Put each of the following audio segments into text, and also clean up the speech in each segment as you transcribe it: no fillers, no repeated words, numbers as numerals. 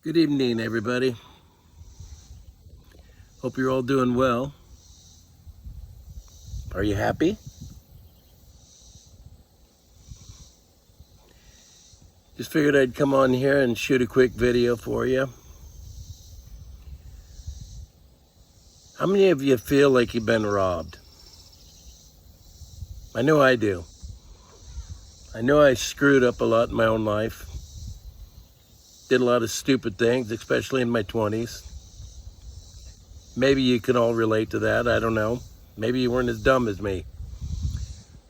Good evening, everybody. Hope you're all doing well. Are you happy? Just figured I'd come on here and shoot a quick video for you. How many of you feel like you've been robbed? I know I do. I know I screwed up a lot in my own life. Did a lot of stupid things, especially in my 20s. Maybe you can all relate to that, I don't know. Maybe you weren't as dumb as me.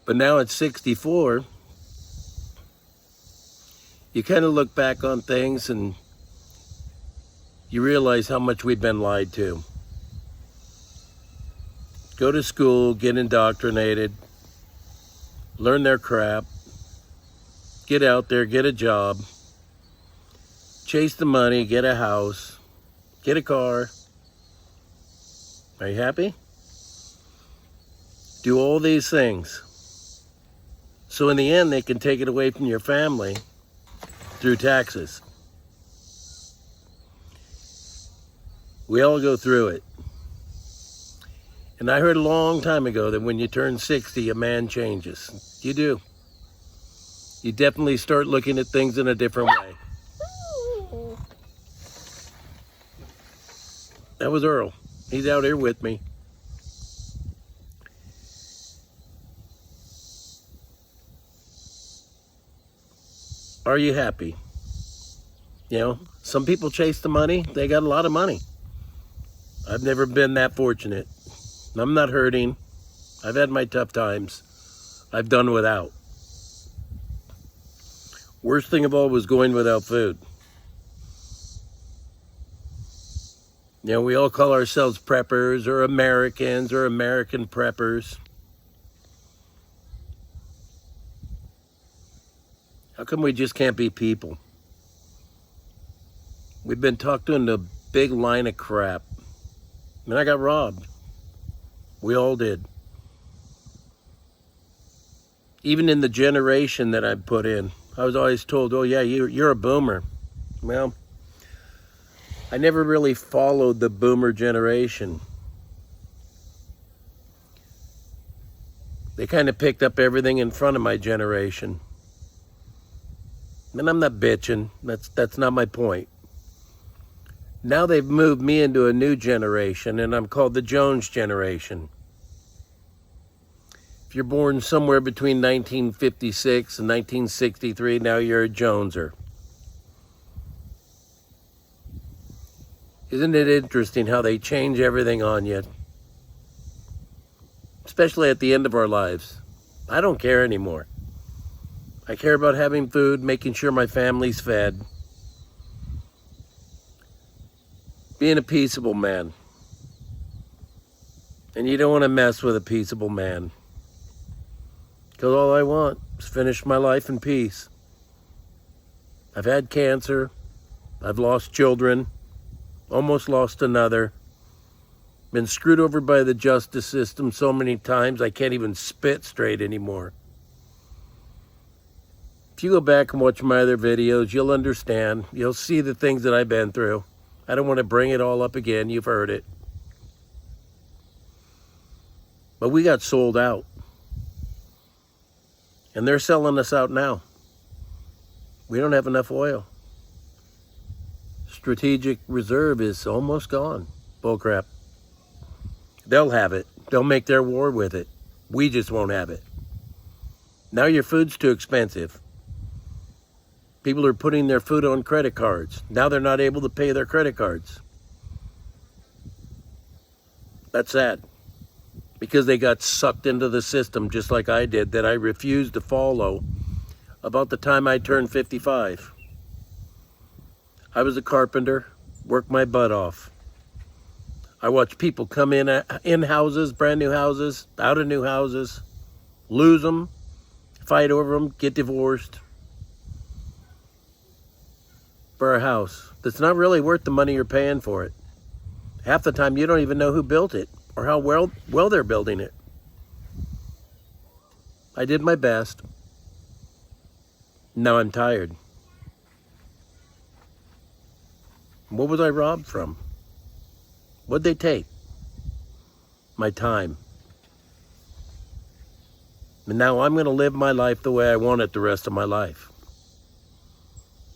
But now at 64, you kind of look back on things and you realize how much we've been lied to. Go to school, get indoctrinated, learn their crap, get out there, get a job, chase the money, get a house, get a car. Are you happy? Do all these things. So in the end, they can take it away from your family through taxes. We all go through it. And I heard a long time ago that when you turn 60, a man changes. You do. You definitely start looking at things in a different way. That was Earl. He's out here with me. Are you happy? You know, some people chase the money. They got a lot of money. I've never been that fortunate. I'm not hurting. I've had my tough times. I've done without. Worst thing of all was going without food. You know, we all call ourselves preppers or Americans or American preppers. How come we just can't be people? We've been talked into a big line of crap. I mean, I got robbed. We all did. Even in the generation that I put in, I was always told, oh yeah, you're a boomer. Well, I never really followed the boomer generation. They kind of picked up everything in front of my generation. And I'm not bitching. That's not my point. Now they've moved me into a new generation, and I'm called the Jones generation. If you're born somewhere between 1956 and 1963, now you're a Joneser. Isn't it interesting how they change everything on you? Especially at the end of our lives. I don't care anymore. I care about having food, making sure my family's fed. Being a peaceable man. And you don't want to mess with a peaceable man. Because all I want is finish my life in peace. I've had cancer. I've lost children. Almost lost another. Been screwed over by the justice system so many times I can't even spit straight anymore. If you go back and watch my other videos, you'll understand. You'll see the things that I've been through. I don't want to bring it all up again. You've heard it. But we got sold out. And they're selling us out now. We don't have enough oil. Strategic reserve is almost gone. Bullcrap. They'll have it. They'll make their war with it. We just won't have it. Now your food's too expensive. People are putting their food on credit cards. Now they're not able to pay their credit cards. That's sad. Because they got sucked into the system just like I did, that I refused to follow about the time I turned 55. I was a carpenter, worked my butt off. I watched people come in houses, brand new houses, out of new houses, lose them, fight over them, get divorced for a house that's not really worth the money you're paying for it. Half the time you don't even know who built it or how well they're building it. I did my best. Now I'm tired. What was I robbed from? What'd they take? My time. And now I'm going to live my life the way I want it the rest of my life.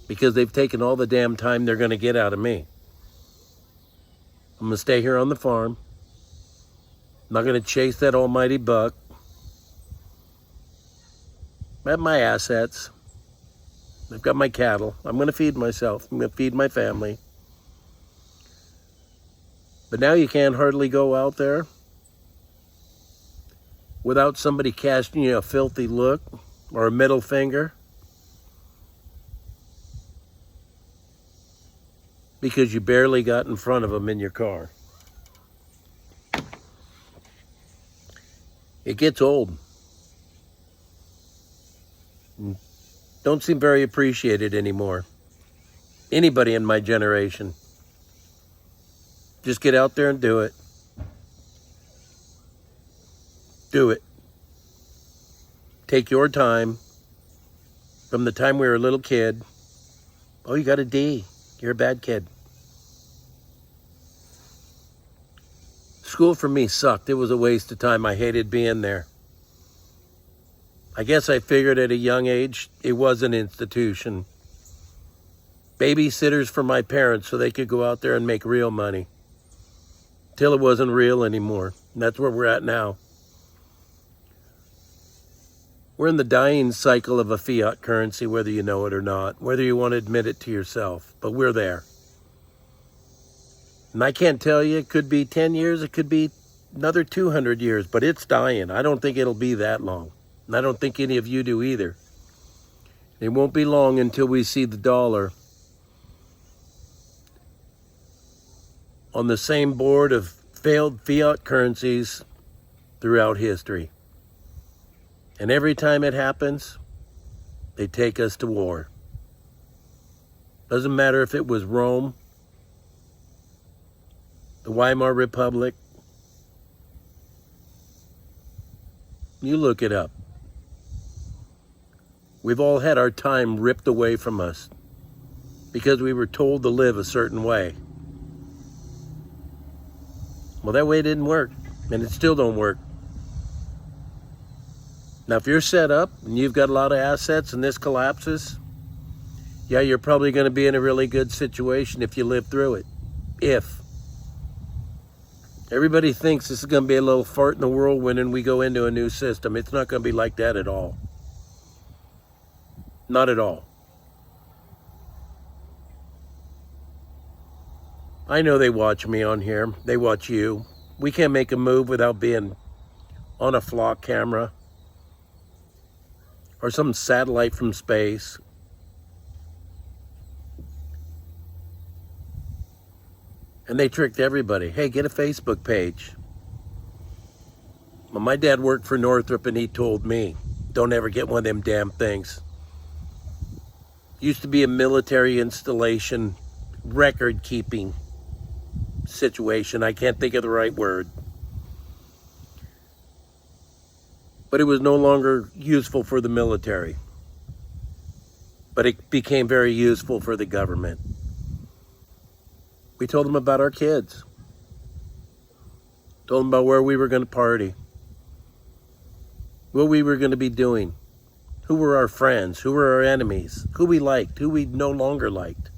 Because they've taken all the damn time they're going to get out of me. I'm going to stay here on the farm. I'm not going to chase that almighty buck. I have my assets. I've got my cattle. I'm going to feed myself. I'm going to feed my family. But now you can't hardly go out there without somebody casting you a filthy look or a middle finger because you barely got in front of them in your car. It gets old. Don't seem very appreciated anymore. Anybody in my generation. Just get out there and do it. Do it. Take your time. From the time we were a little kid. Oh, you got a D. You're a bad kid. School for me sucked. It was a waste of time. I hated being there. I guess I figured at a young age it was an institution. Babysitters for my parents so they could go out there and make real money. Till it wasn't real anymore. And that's where we're at now. We're in the dying cycle of a fiat currency, whether you know it or not, whether you want to admit it to yourself, but we're there. And I can't tell you, it could be 10 years, it could be another 200 years, but it's dying. I don't think it'll be that long. And I don't think any of you do either. It won't be long until we see the dollar on the same board of failed fiat currencies throughout history. And every time it happens, they take us to war. Doesn't matter if it was Rome, the Weimar Republic. You look it up. We've all had our time ripped away from us because we were told to live a certain way. Well, that way didn't work, and it still don't work. Now, if you're set up and you've got a lot of assets and this collapses, yeah, you're probably going to be in a really good situation if you live through it. If. Everybody thinks this is going to be a little fart in the whirlwind and we go into a new system. It's not going to be like that at all. Not at all. I know they watch me on here. They watch you. We can't make a move without being on a flock camera or some satellite from space. And they tricked everybody. Hey, get a Facebook page. Well, my dad worked for Northrop and he told me, don't ever get one of them damn things. Used to be a military installation record keeping situation. I can't think of the right word. But it was no longer useful for the military. But it became very useful for the government. We told them about our kids. Told them about where we were going to party. What we were going to be doing. Who were our friends? Who were our enemies? Who we liked? Who we no longer liked?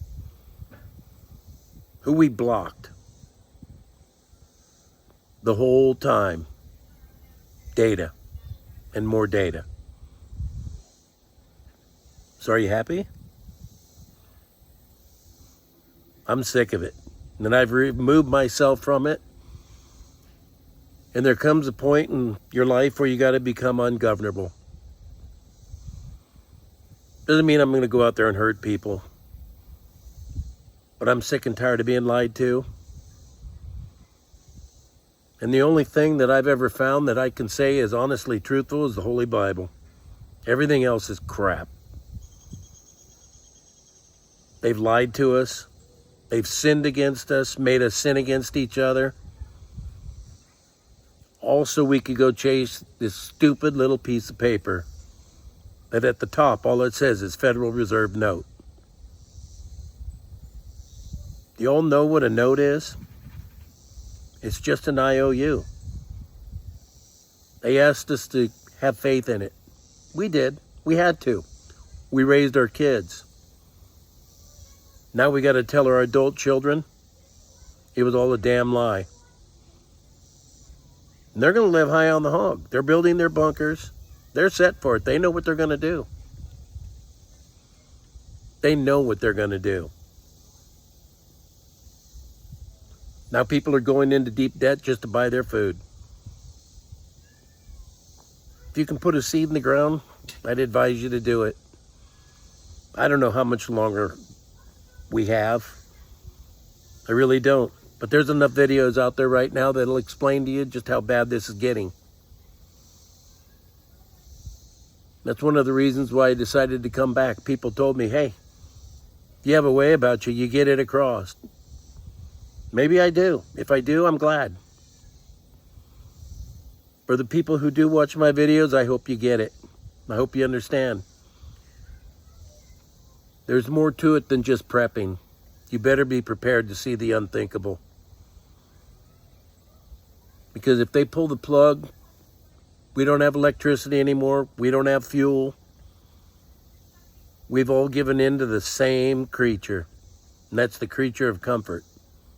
Who we blocked? The whole time. Data. And more data. So are you happy? I'm sick of it. And I've removed myself from it. And there comes a point in your life where you got to become ungovernable. Doesn't mean I'm going to go out there and hurt people. But I'm sick and tired of being lied to. And the only thing that I've ever found that I can say is honestly truthful is the Holy Bible. Everything else is crap. They've lied to us. They've sinned against us, made us sin against each other. Also, we could go chase this stupid little piece of paper that at the top, all it says is Federal Reserve Note. You all know what a note is? It's just an IOU. They asked us to have faith in it. We did. We had to. We raised our kids. Now we got to tell our adult children it was all a damn lie. And they're going to live high on the hog. They're building their bunkers. They're set for it. They know what they're going to do. They know what they're going to do. Now people are going into deep debt just to buy their food. If you can put a seed in the ground, I'd advise you to do it. I don't know how much longer we have. I really don't. But there's enough videos out there right now that'll explain to you just how bad this is getting. That's one of the reasons why I decided to come back. People told me, hey, if you have a way about you, you get it across. Maybe I do. If I do, I'm glad. For the people who do watch my videos, I hope you get it. I hope you understand. There's more to it than just prepping. You better be prepared to see the unthinkable. Because if they pull the plug, we don't have electricity anymore. We don't have fuel. We've all given in to the same creature. And that's the creature of comfort.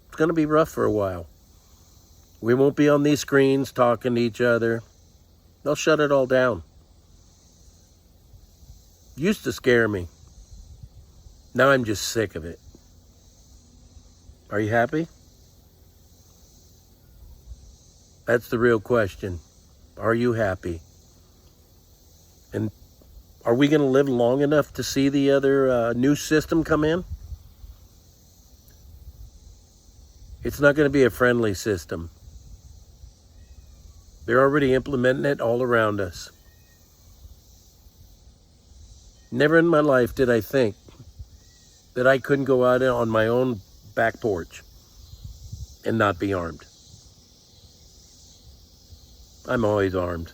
It's going to be rough for a while. We won't be on these screens talking to each other. They'll shut it all down. Used to scare me. Now I'm just sick of it. Are you happy? That's the real question. Are you happy? And are we going to live long enough to see the other new system come in? It's not going to be a friendly system. They're already implementing it all around us. Never in my life did I think that I couldn't go out on my own back porch and not be armed. I'm always armed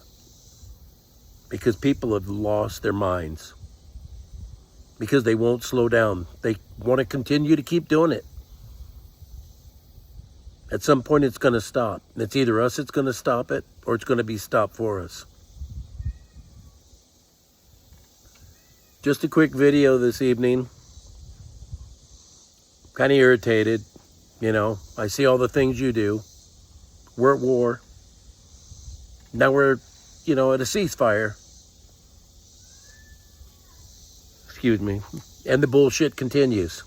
because people have lost their minds because they won't slow down. They want to continue to keep doing it. At some point, it's going to stop. It's either us that's going to stop it or it's going to be stopped for us. Just a quick video this evening. Kind of irritated, you know. I see all the things you do. We're at war. Now we're, you know, at a ceasefire. Excuse me. And the bullshit continues.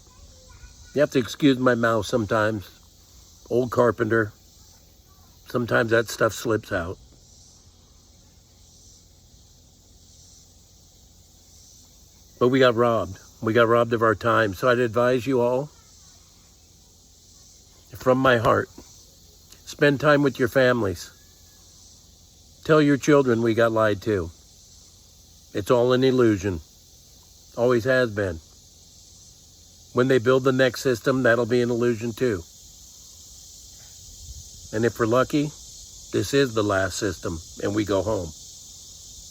You have to excuse my mouth sometimes. Old carpenter. Sometimes that stuff slips out. But we got robbed. We got robbed of our time. So I'd advise you all, from my heart, spend time with your families. Tell your children we got lied to. It's all an illusion. Always has been. When they build the next system, that'll be an illusion too. And if we're lucky, this is the last system and we go home.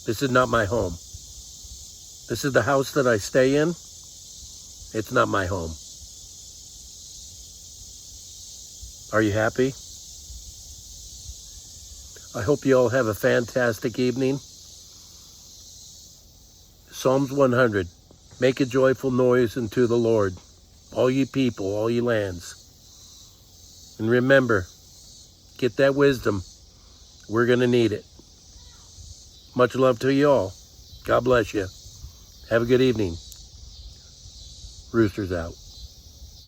This is not my home. This is the house that I stay in. It's not my home. Are you happy? I hope you all have a fantastic evening. Psalms 100. Make a joyful noise unto the Lord, all ye people, all ye lands. And remember, get that wisdom. We're going to need it. Much love to you all. God bless you. Have a good evening. Roosters out.